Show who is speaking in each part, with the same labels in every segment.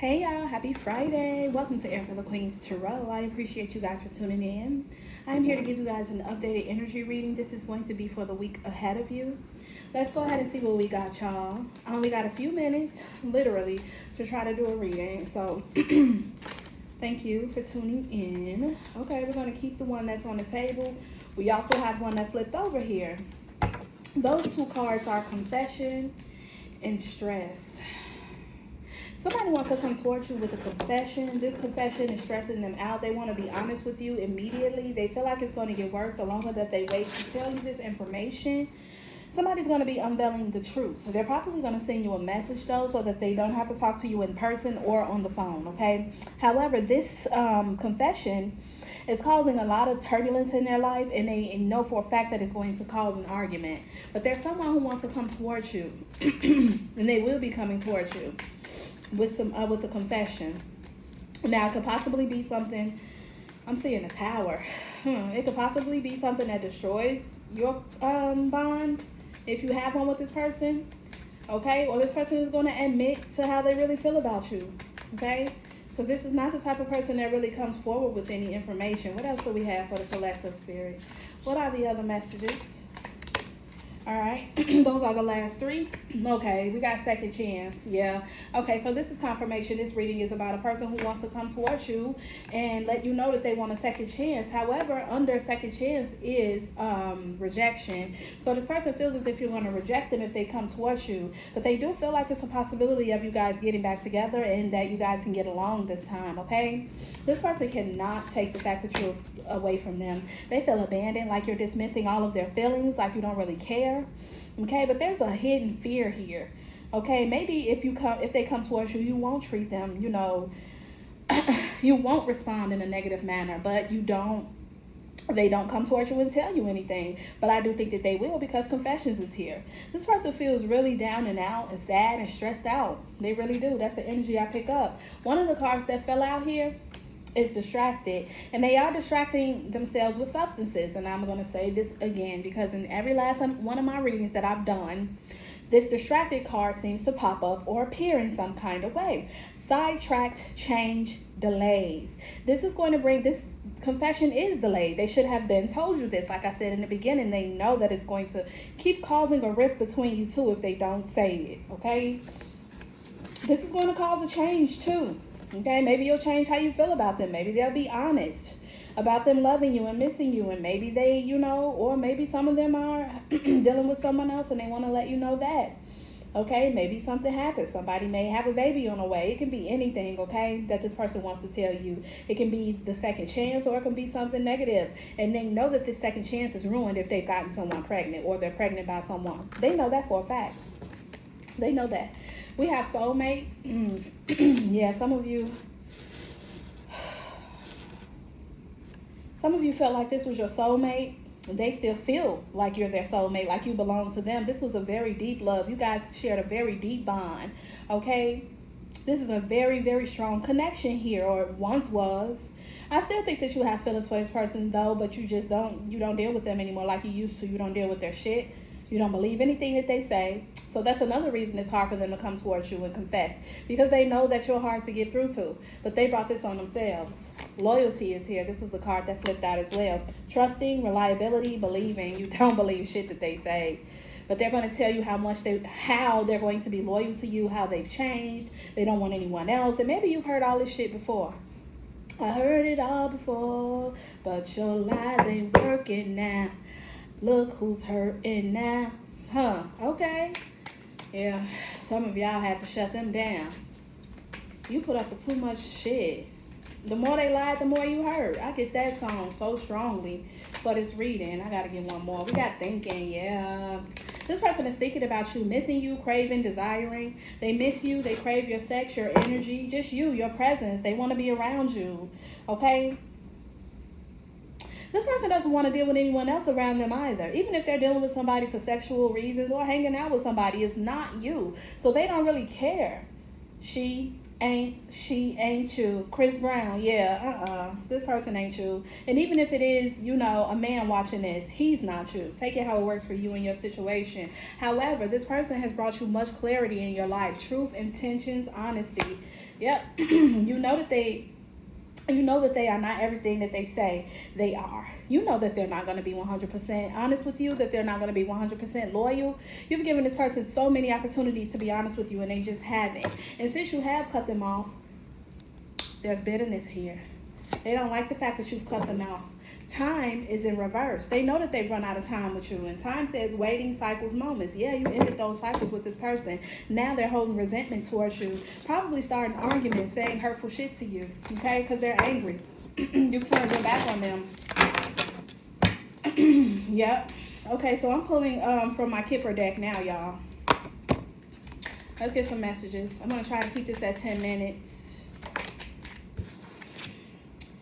Speaker 1: Hey y'all, happy Friday. Welcome to Erica the Queen's Tarot. I appreciate you guys for tuning in. I'm here to give you guys an updated energy reading. This is going to be for the week ahead of you. Let's go ahead and see what we got, y'all. I only got a few minutes, literally, to try to do a reading. So, thank you for tuning in. Okay, we're going to keep the one that's on the table. We also have one that flipped over here. Those two cards are confession and stress. Somebody wants to come towards you with a confession. This confession is stressing them out. They want to be honest with you immediately. They feel like it's going to get worse the longer that they wait to tell you this information. Somebody's going to be unveiling the truth. So they're probably going to send you a message, though, so that they don't have to talk to you in person or on the phone, okay? However, this confession is causing a lot of turbulence in their life, and they know for a fact that it's going to cause an argument. But there's someone who wants to come towards you, and they will be coming towards you with the confession. Now, it could possibly be something. I'm seeing a tower. It could possibly be something that destroys your bond if you have one with this person, okay? Or this person is going to admit to how they really feel about you, okay? Because this is not the type of person that really comes forward with any information. What else do we have for the collective spirit? What are the other messages? All right, those are the last three. Okay, we got second chance. Yeah. Okay, so this is confirmation. This reading is about a person who wants to come towards you and let you know that they want a second chance. However, under second chance is rejection. So this person feels as if you're going to reject them if they come towards you, but they do feel like it's a possibility of you guys getting back together and that you guys can get along this time, okay? This person cannot take the fact that you're away from them. They feel abandoned, like you're dismissing all of their feelings, like you don't really care. Okay, but there's a hidden fear here. Okay, maybe if they come towards you, you won't treat them, you know, you won't respond in a negative manner, but they don't come towards you and tell you anything. But I do think that they will, because confessions is here. This person feels really down and out and sad and stressed out. They really do. That's the energy I pick up. One of the cards that fell out here is distracted, and they are distracting themselves with substances. And I'm going to say this again, because in every last one of my readings that I've done, this distracted card seems to pop up or appear in some kind of way. Sidetracked, change, delays. This is going to bring, this confession is delayed. They should have been told you this. Like I said in the beginning, they know that it's going to keep causing a rift between you two if they don't say it, okay? This is going to cause a change too. Okay, maybe you'll change how you feel about them. Maybe they'll be honest about them loving you and missing you. And maybe they, you know, or maybe some of them are dealing with someone else and they want to let you know that. Okay, maybe something happens. Somebody may have a baby on the way. It can be anything, okay, that this person wants to tell you. It can be the second chance, or it can be something negative. And they know that this second chance is ruined if they've gotten someone pregnant, or they're pregnant by someone. They know that for a fact. They know that. We have soulmates. Yeah, some of you felt like this was your soulmate. They still feel like you're their soulmate, like you belong to them. This was a very deep love. You guys shared a very deep bond, okay? This is a very, very strong connection here, or it once was. I still think that you have feelings for this person, though, but you don't deal with them anymore like you used to. You don't deal with their shit. You don't believe anything that they say. So that's another reason it's hard for them to come towards you and confess, because they know that you're hard to get through to. But they brought this on themselves. Loyalty is here. This was the card that flipped out as well. Trusting, reliability, believing. You don't believe shit that they say. But they're going to tell you how they're going to be loyal to you, how they've changed. They don't want anyone else. And maybe you've heard all this shit before. I heard it all before, but your lies ain't working now. Look who's hurting now. Huh, okay. Yeah, some of y'all had to shut them down. You put up with too much shit. The more they lied, the more you heard. I get that song so strongly, but it's reading. I gotta get one more. We got thinking, yeah. This person is thinking about you, missing you, craving, desiring. They miss you, they crave your sex, your energy, just you, your presence. They want to be around you, okay? This person doesn't want to deal with anyone else around them either. Even if they're dealing with somebody for sexual reasons or hanging out with somebody, it's not you. So they don't really care. She ain't you. Chris Brown, yeah, this person ain't you. And even if it is, you know, a man watching this, he's not you. Take it how it works for you and your situation. However, this person has brought you much clarity in your life. Truth, intentions, honesty. Yep. You know that they are not everything that they say they are. You know that they're not going to be 100% honest with you, that they're not going to be 100% loyal. You've given this person so many opportunities to be honest with you, and they just haven't. And since you have cut them off, there's bitterness here. They don't like the fact that you've cut them off. Time is in reverse. They know that they've run out of time with you. And time says waiting, cycles, moments. Yeah, you ended those cycles with this person. Now they're holding resentment towards you. Probably starting arguments, saying hurtful shit to you. Okay? Because they're angry. You've turned your back on them. Yep. Okay, so I'm pulling from my Kipper deck now, y'all. Let's get some messages. I'm going to try to keep this at 10 minutes.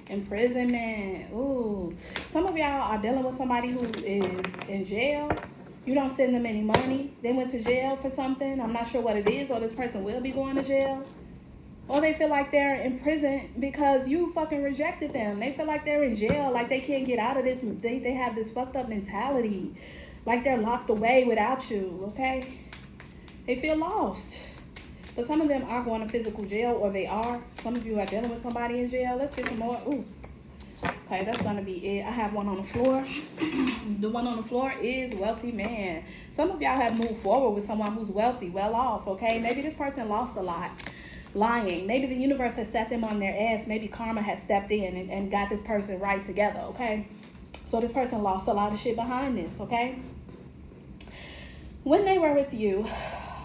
Speaker 1: Imprisonment. Ooh. Some of y'all are dealing with somebody who is in jail. You don't send them any money. They went to jail for something. I'm not sure what it is, or this person will be going to jail. Or they feel like they're in prison because you fucking rejected them. They feel like they're in jail, like they can't get out of this. They have this fucked up mentality. Like they're locked away without you, okay? They feel lost. But some of them are going to physical jail, or they are. Some of you are dealing with somebody in jail. Let's get some more. Ooh. Okay, that's going to be it. I have one on the floor. The one on the floor is wealthy man. Some of y'all have moved forward with someone who's wealthy, well off, okay? Maybe this person lost a lot. Lying. Maybe the universe has set them on their ass. Maybe karma has stepped in and got this person right together, okay? So this person lost a lot of shit behind this, okay? When they were with you,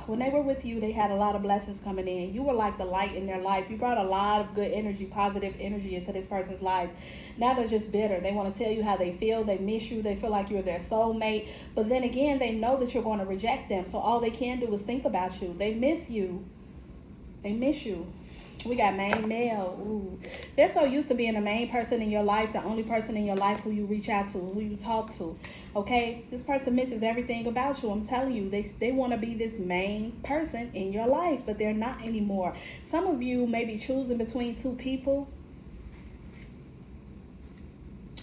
Speaker 1: they had a lot of blessings coming in. You were like the light in their life. You brought a lot of good energy, positive energy into this person's life. Now they're just bitter. They want to tell you how they feel. They miss you. They feel like you're their soulmate. But then again, they know that you're going to reject them. So all they can do is think about you. They miss you. They miss you. We got main male. Ooh. They're so used to being the main person in your life, the only person in your life who you reach out to, who you talk to. Okay? This person misses everything about you. I'm telling you, they want to be this main person in your life, but they're not anymore. Some of you may be choosing between two people.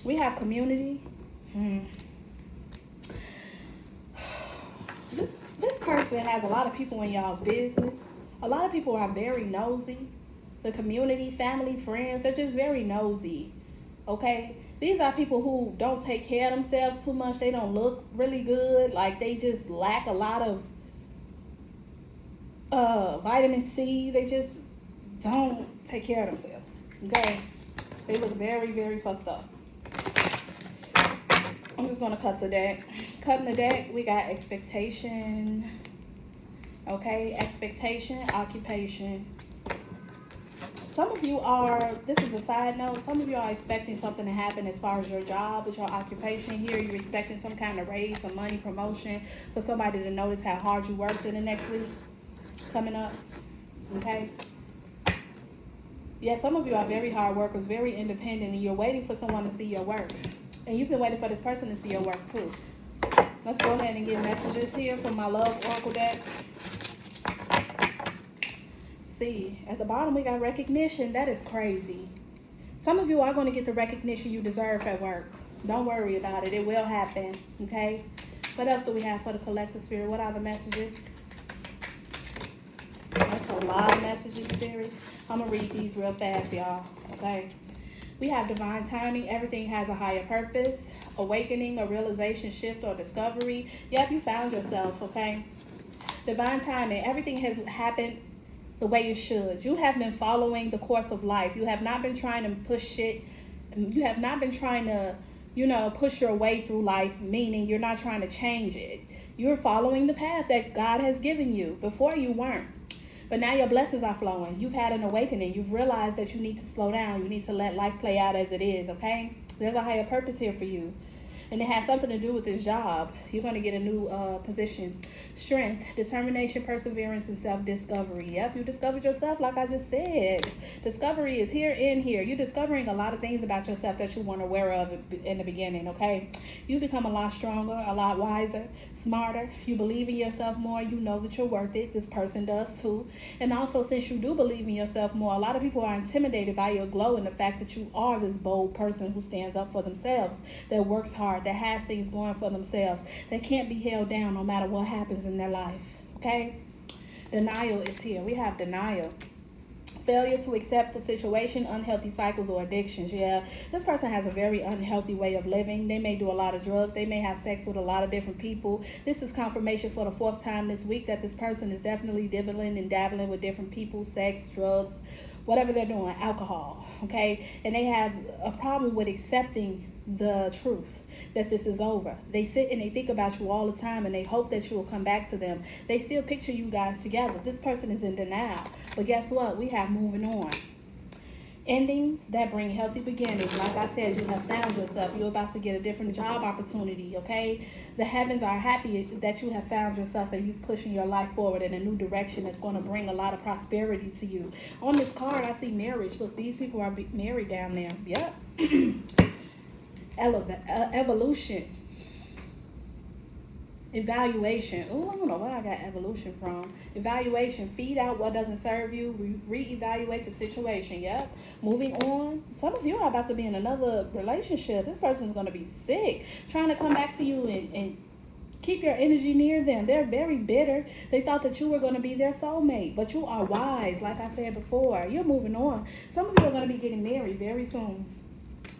Speaker 1: We have community. This person has a lot of people in y'all's business. A lot of people are very nosy. The community, family, friends, they're just very nosy, okay? These are people who don't take care of themselves too much. They don't look really good. Like, they just lack a lot of vitamin C. They just don't take care of themselves, okay? They look very, very fucked up. I'm just going to cut the deck. Cutting the deck, we got expectation, okay? Expectation, occupation. Some of you are, this is a side note, some of you are expecting something to happen as far as your job, with your occupation here. You're expecting some kind of raise, some money, promotion, for somebody to notice how hard you worked in the next week coming up, okay? Yeah, some of you are very hard workers, very independent, and you're waiting for someone to see your work. And you've been waiting for this person to see your work too. Let's go ahead and get messages here from my love oracle deck. At the bottom we got recognition. That is crazy. Some of you are going to get the recognition you deserve at work. Don't worry about it. It will happen, okay? What else do we have for the collective spirit? What are the messages? That's a lot of messages, spirit. I'm going to read these real fast, y'all, okay? We have divine timing. Everything has a higher purpose. Awakening, a realization, shift, or discovery. Yep, you found yourself, okay? Divine timing. Everything has happened the way you should. You have been following the course of life. You have not been trying to push shit. You have not been trying to, push your way through life, meaning you're not trying to change it. You're following the path that God has given you. Before you weren't. But now your blessings are flowing. You've had an awakening. You've realized that you need to slow down. You need to let life play out as it is, okay? There's a higher purpose here for you. And it has something to do with this job. You're going to get a new position. Strength, determination, perseverance, and self-discovery. Yep, you discovered yourself like I just said. Discovery is here and here. You're discovering a lot of things about yourself that you weren't aware of in the beginning, okay? You become a lot stronger, a lot wiser, smarter. You believe in yourself more. You know that you're worth it. This person does too. And also, since you do believe in yourself more, a lot of people are intimidated by your glow and the fact that you are this bold person who stands up for themselves, that works hard, that has things going for themselves, that can't be held down no matter what happens in their life, okay? Denial is here. We have denial. Failure to accept the situation, unhealthy cycles or addictions. Yeah, this person has a very unhealthy way of living. They may do a lot of drugs. They may have sex with a lot of different people. This is confirmation for the 4th time this week that this person is definitely dibbling and dabbling with different people, sex, drugs, whatever they're doing, alcohol, okay? And they have a problem with accepting the truth that this is over. They sit and they think about you all the time and they hope that you will come back to them. They still picture you guys together. This person is in denial. But guess what? We have moving on. Endings that bring healthy beginnings. Like I said, you have found yourself. You're about to get a different job opportunity, okay? The heavens are happy that you have found yourself and you're pushing your life forward in a new direction that's going to bring a lot of prosperity to you. On this card, I see marriage. Look, these people are married down there. Yep. Evolution. Evaluation. Oh, I don't know where I got evolution from. Evaluation. Feed out what doesn't serve you. Reevaluate the situation. Yep. Moving on. Some of you are about to be in another relationship. This person is going to be sick. Trying to come back to you and keep your energy near them. They're very bitter. They thought that you were going to be their soulmate. But you are wise. Like I said before. You're moving on. Some of you are going to be getting married very soon.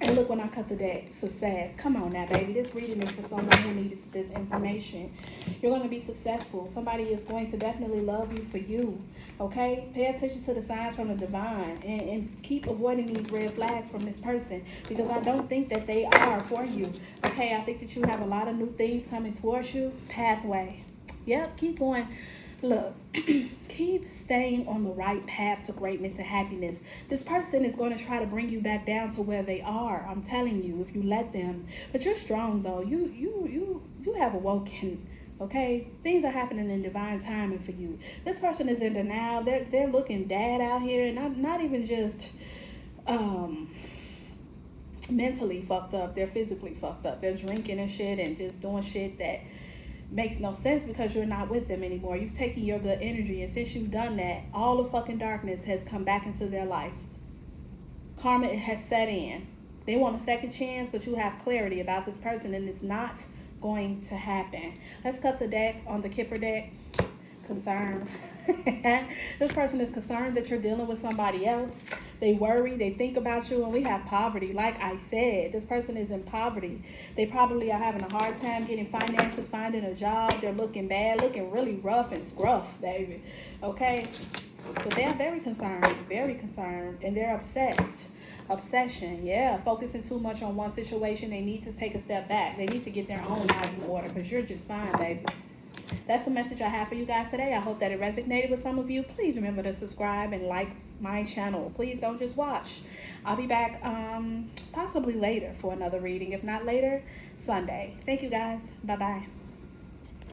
Speaker 1: And look when I cut the deck, success. Come on now, baby. This reading is for someone who needs this information. You're going to be successful. Somebody is going to definitely love you for you, okay? Pay attention to the signs from the divine and keep avoiding these red flags from this person because I don't think that they are for you, okay? I think that you have a lot of new things coming towards you. Pathway. Yep, keep going. Look, keep staying on the right path to greatness and happiness. This person is going to try to bring you back down to where they are. I'm telling you, if you let them. But you're strong, though. You have awoken, okay? Things are happening in divine timing for you. This person is in denial. They're looking bad out here, and not even just mentally fucked up. They're physically fucked up. They're drinking and shit and just doing shit that makes no sense because you're not with them anymore. You've taken your good energy, and since you've done that, all the fucking darkness has come back into their life. Karma has set in. They want a second chance, but you have clarity about this person, and it's not going to happen. Let's cut the deck on the Kipper deck. Concern. This person is concerned that you're dealing with somebody else. They worry, they think about you, and we have poverty. Like I said, this person is in poverty. They probably are having a hard time getting finances, finding a job. They're looking bad, looking really rough and scruff, baby. Okay? But they're very concerned, and they're obsessed. Obsession, yeah. Focusing too much on one situation. They need to take a step back. They need to get their own lives in order because you're just fine, baby. That's the message I have for you guys today. I hope that it resonated with some of you. Please remember to subscribe and like my channel. Please don't just watch. I'll be back possibly later for another reading. If not later, Sunday. Thank you guys. Bye-bye.